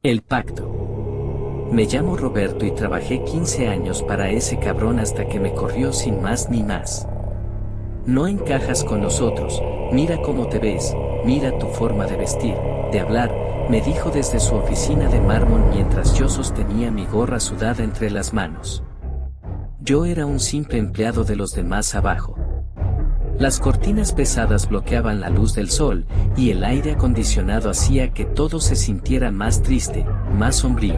El pacto. Me llamo Roberto y trabajé 15 años para ese cabrón hasta que me corrió sin más ni más. No encajas con nosotros, mira cómo te ves, mira tu forma de vestir, de hablar, me dijo desde su oficina de mármol mientras yo sostenía mi gorra sudada entre las manos. Yo era un simple empleado de los demás abajo. Las cortinas pesadas bloqueaban la luz del sol, y el aire acondicionado hacía que todo se sintiera más triste, más sombrío.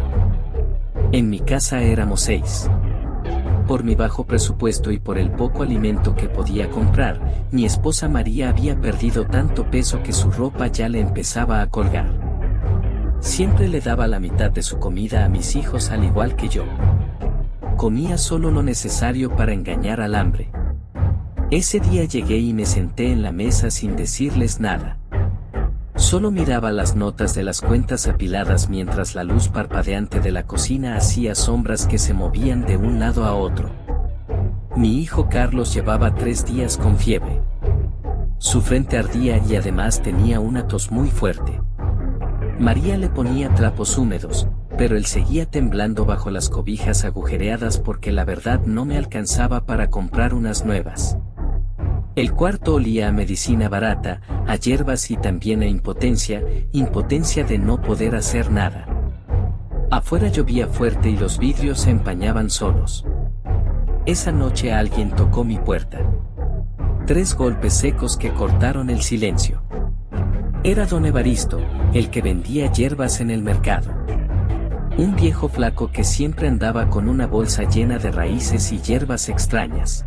En mi casa éramos 6. Por mi bajo presupuesto y por el poco alimento que podía comprar, mi esposa María había perdido tanto peso que su ropa ya le empezaba a colgar. Siempre le daba la mitad de su comida a mis hijos al igual que yo. Comía solo lo necesario para engañar al hambre. Ese día llegué y me senté en la mesa sin decirles nada. Solo miraba las notas de las cuentas apiladas mientras la luz parpadeante de la cocina hacía sombras que se movían de un lado a otro. Mi hijo Carlos llevaba 3 días con fiebre. Su frente ardía y además tenía una tos muy fuerte. María le ponía trapos húmedos, pero él seguía temblando bajo las cobijas agujereadas porque la verdad no me alcanzaba para comprar unas nuevas. El cuarto olía a medicina barata, a hierbas y también a impotencia de no poder hacer nada. Afuera llovía fuerte y los vidrios se empañaban solos. Esa noche alguien tocó mi puerta. 3 golpes secos que cortaron el silencio. Era don Evaristo, el que vendía hierbas en el mercado. Un viejo flaco que siempre andaba con una bolsa llena de raíces y hierbas extrañas.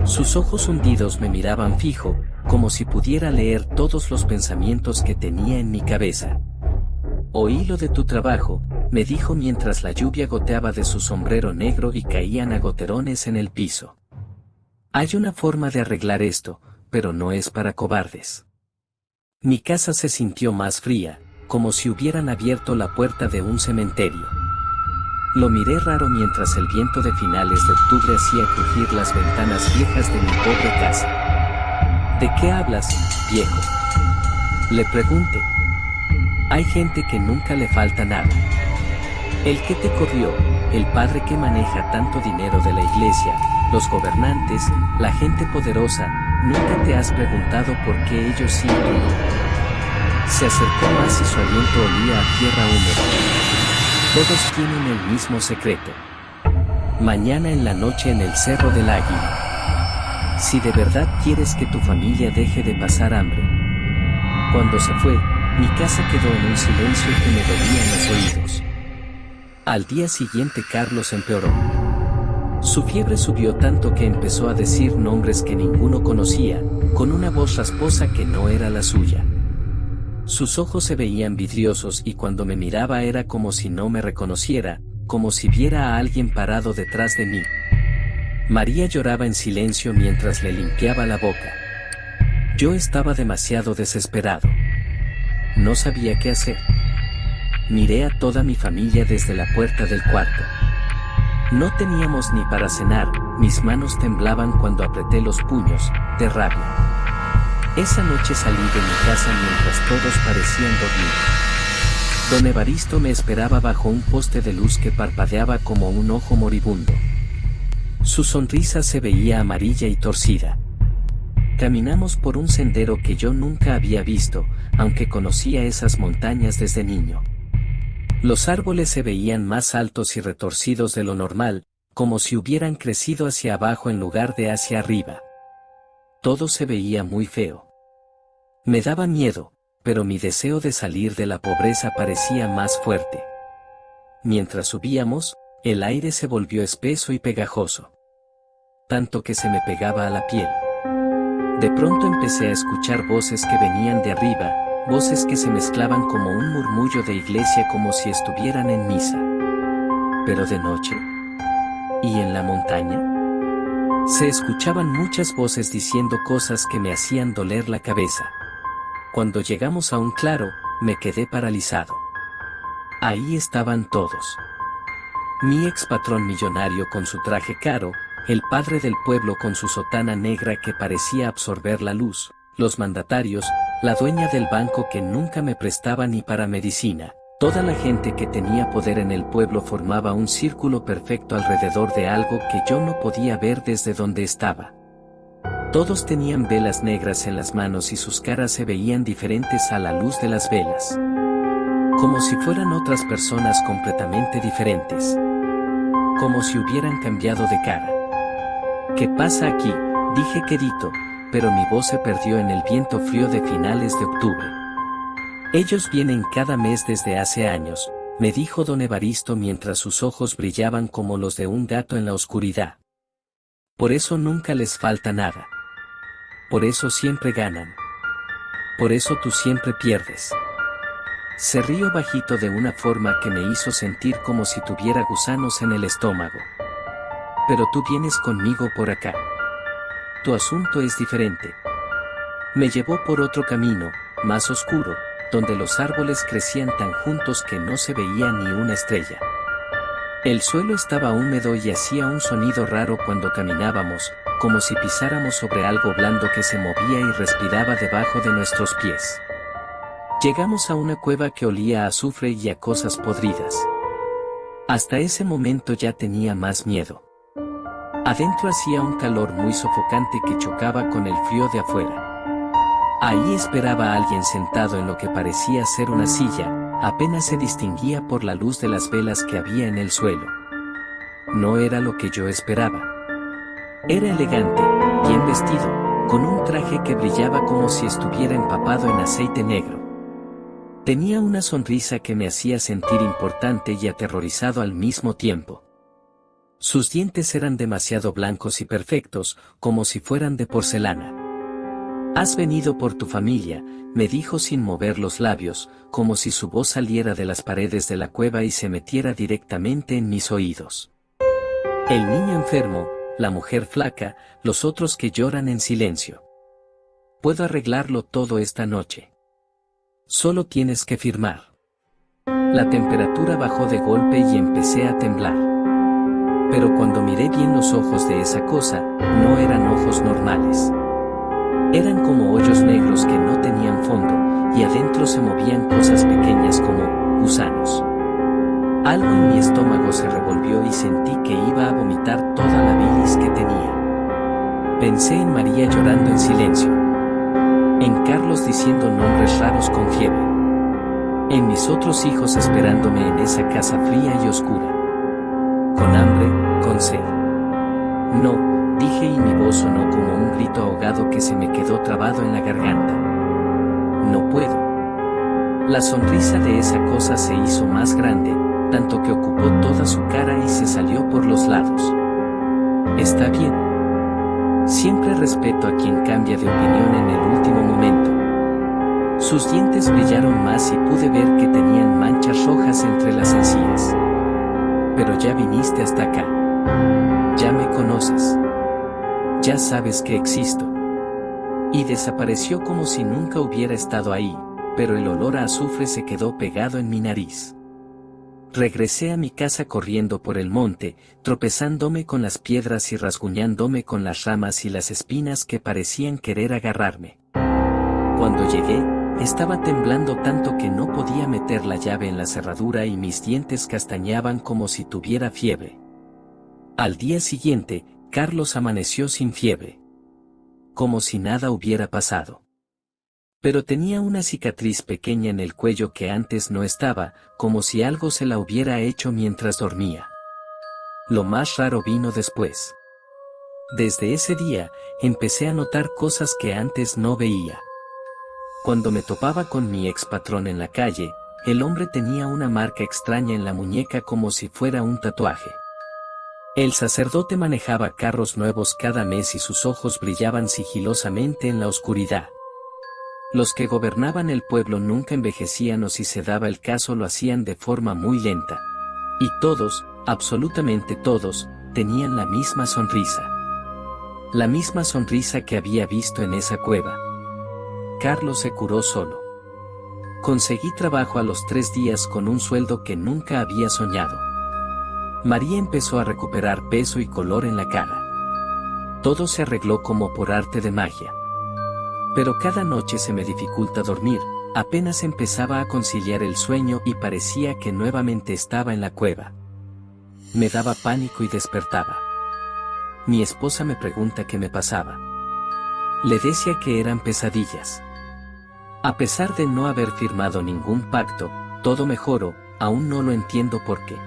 Sus ojos hundidos me miraban fijo, como si pudiera leer todos los pensamientos que tenía en mi cabeza. Oí lo de tu trabajo, me dijo mientras la lluvia goteaba de su sombrero negro y caían a goterones en el piso. Hay una forma de arreglar esto, pero no es para cobardes. Mi casa se sintió más fría, como si hubieran abierto la puerta de un cementerio. Lo miré raro mientras el viento de finales de octubre hacía crujir las ventanas viejas de mi pobre casa. ¿De qué hablas, viejo?, le pregunté. Hay gente que nunca le falta nada. El que te corrió, el padre que maneja tanto dinero de la iglesia, los gobernantes, la gente poderosa, ¿nunca te has preguntado por qué ellos sí y tú no? Se acercó más y su aliento olía a tierra húmeda. Todos tienen el mismo secreto. Mañana en la noche en el Cerro del Águila. Si de verdad quieres que tu familia deje de pasar hambre. Cuando se fue, mi casa quedó en un silencio que me dolía en los oídos. Al día siguiente Carlos empeoró. Su fiebre subió tanto que empezó a decir nombres que ninguno conocía, con una voz rasposa que no era la suya. Sus ojos se veían vidriosos y cuando me miraba era como si no me reconociera, como si viera a alguien parado detrás de mí. María lloraba en silencio mientras le limpiaba la boca. Yo estaba demasiado desesperado. No sabía qué hacer. Miré a toda mi familia desde la puerta del cuarto. No teníamos ni para cenar, mis manos temblaban cuando apreté los puños, de rabia. Esa noche salí de mi casa mientras todos parecían dormir. Don Evaristo me esperaba bajo un poste de luz que parpadeaba como un ojo moribundo. Su sonrisa se veía amarilla y torcida. Caminamos por un sendero que yo nunca había visto, aunque conocía esas montañas desde niño. Los árboles se veían más altos y retorcidos de lo normal, como si hubieran crecido hacia abajo en lugar de hacia arriba. Todo se veía muy feo. Me daba miedo, pero mi deseo de salir de la pobreza parecía más fuerte. Mientras subíamos, el aire se volvió espeso y pegajoso. Tanto que se me pegaba a la piel. De pronto empecé a escuchar voces que venían de arriba, voces que se mezclaban como un murmullo de iglesia como si estuvieran en misa. Pero de noche. ¿Y en la montaña? Se escuchaban muchas voces diciendo cosas que me hacían doler la cabeza. Cuando llegamos a un claro, me quedé paralizado. Ahí estaban todos. Mi ex patrón millonario con su traje caro, el padre del pueblo con su sotana negra que parecía absorber la luz, los mandatarios, la dueña del banco que nunca me prestaba ni para medicina, Toda la gente que tenía poder en el pueblo formaba un círculo perfecto alrededor de algo que yo no podía ver desde donde estaba. Todos tenían velas negras en las manos y sus caras se veían diferentes a la luz de las velas. Como si fueran otras personas completamente diferentes. Como si hubieran cambiado de cara. ¿Qué pasa aquí?, dije quedito, pero mi voz se perdió en el viento frío de finales de octubre. Ellos vienen cada mes desde hace años, me dijo don Evaristo mientras sus ojos brillaban como los de un gato en la oscuridad. Por eso nunca les falta nada. Por eso siempre ganan. Por eso tú siempre pierdes. Se rió bajito de una forma que me hizo sentir como si tuviera gusanos en el estómago. Pero tú vienes conmigo por acá. Tu asunto es diferente. Me llevó por otro camino, más oscuro, donde los árboles crecían tan juntos que no se veía ni una estrella. El suelo estaba húmedo y hacía un sonido raro cuando caminábamos, como si pisáramos sobre algo blando que se movía y respiraba debajo de nuestros pies. Llegamos a una cueva que olía a azufre y a cosas podridas. Hasta ese momento ya tenía más miedo. Adentro hacía un calor muy sofocante que chocaba con el frío de afuera. Ahí esperaba a alguien sentado en lo que parecía ser una silla, apenas se distinguía por la luz de las velas que había en el suelo. No era lo que yo esperaba. Era elegante, bien vestido, con un traje que brillaba como si estuviera empapado en aceite negro. Tenía una sonrisa que me hacía sentir importante y aterrorizado al mismo tiempo. Sus dientes eran demasiado blancos y perfectos, como si fueran de porcelana. «Has venido por tu familia», me dijo sin mover los labios, como si su voz saliera de las paredes de la cueva y se metiera directamente en mis oídos. El niño enfermo, la mujer flaca, los otros que lloran en silencio. Puedo arreglarlo todo esta noche. Solo tienes que firmar. La temperatura bajó de golpe y empecé a temblar. Pero cuando miré bien los ojos de esa cosa, no eran ojos normales. Eran como hoyos negros que no tenían fondo, y adentro se movían cosas pequeñas como gusanos. Algo en mi estómago se revolvió y sentí que iba a vomitar toda la bilis que tenía. Pensé en María llorando en silencio. En Carlos diciendo nombres raros con fiebre. En mis otros hijos esperándome en esa casa fría y oscura. Con hambre, con sed. No, dije y mi voz sonó como un grito ahogado que se me quedó trabado en la garganta. No puedo. La sonrisa de esa cosa se hizo más grande, tanto que ocupó toda su cara y se salió por los lados. Está bien. Siempre respeto a quien cambia de opinión en el último momento. Sus dientes brillaron más y pude ver que tenían manchas rojas entre las encías. Pero ya viniste hasta acá. Ya me conoces. Ya sabes que existo. Y desapareció como si nunca hubiera estado ahí, pero el olor a azufre se quedó pegado en mi nariz. Regresé a mi casa corriendo por el monte, tropezándome con las piedras y rasguñándome con las ramas y las espinas que parecían querer agarrarme. Cuando llegué, estaba temblando tanto que no podía meter la llave en la cerradura y mis dientes castañaban como si tuviera fiebre. Al día siguiente, Carlos amaneció sin fiebre. Como si nada hubiera pasado. Pero tenía una cicatriz pequeña en el cuello que antes no estaba, como si algo se la hubiera hecho mientras dormía. Lo más raro vino después. Desde ese día, empecé a notar cosas que antes no veía. Cuando me topaba con mi ex patrón en la calle, el hombre tenía una marca extraña en la muñeca como si fuera un tatuaje. El sacerdote manejaba carros nuevos cada mes y sus ojos brillaban sigilosamente en la oscuridad. Los que gobernaban el pueblo nunca envejecían o si se daba el caso lo hacían de forma muy lenta. Y todos, absolutamente todos, tenían la misma sonrisa. La misma sonrisa que había visto en esa cueva. Carlos se curó solo. Conseguí trabajo a los 3 días con un sueldo que nunca había soñado. María empezó a recuperar peso y color en la cara. Todo se arregló como por arte de magia. Pero cada noche se me dificulta dormir, Apenas empezaba a conciliar el sueño y parecía que nuevamente estaba en la cueva. Me daba pánico y despertaba. Mi esposa me pregunta qué me pasaba. Le decía que eran pesadillas. A pesar de no haber firmado ningún pacto, todo mejoró, aún no lo entiendo por qué.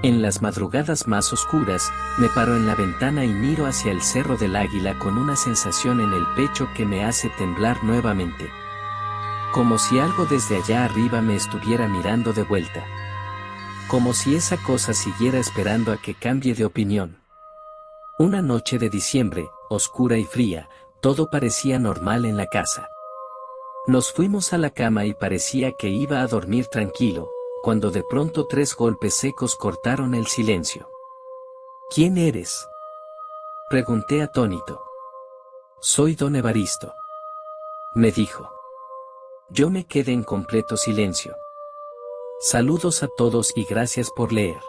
En las madrugadas más oscuras, me paro en la ventana y miro hacia el Cerro del Águila con una sensación en el pecho que me hace temblar nuevamente. Como si algo desde allá arriba me estuviera mirando de vuelta. Como si esa cosa siguiera esperando a que cambie de opinión. Una noche de diciembre, oscura y fría, todo parecía normal en la casa. Nos fuimos a la cama y parecía que iba a dormir tranquilo, cuando de pronto 3 golpes secos cortaron el silencio. ¿Quién eres?, pregunté atónito. Soy don Evaristo, me dijo. Yo me quedé en completo silencio. Saludos a todos y gracias por leer.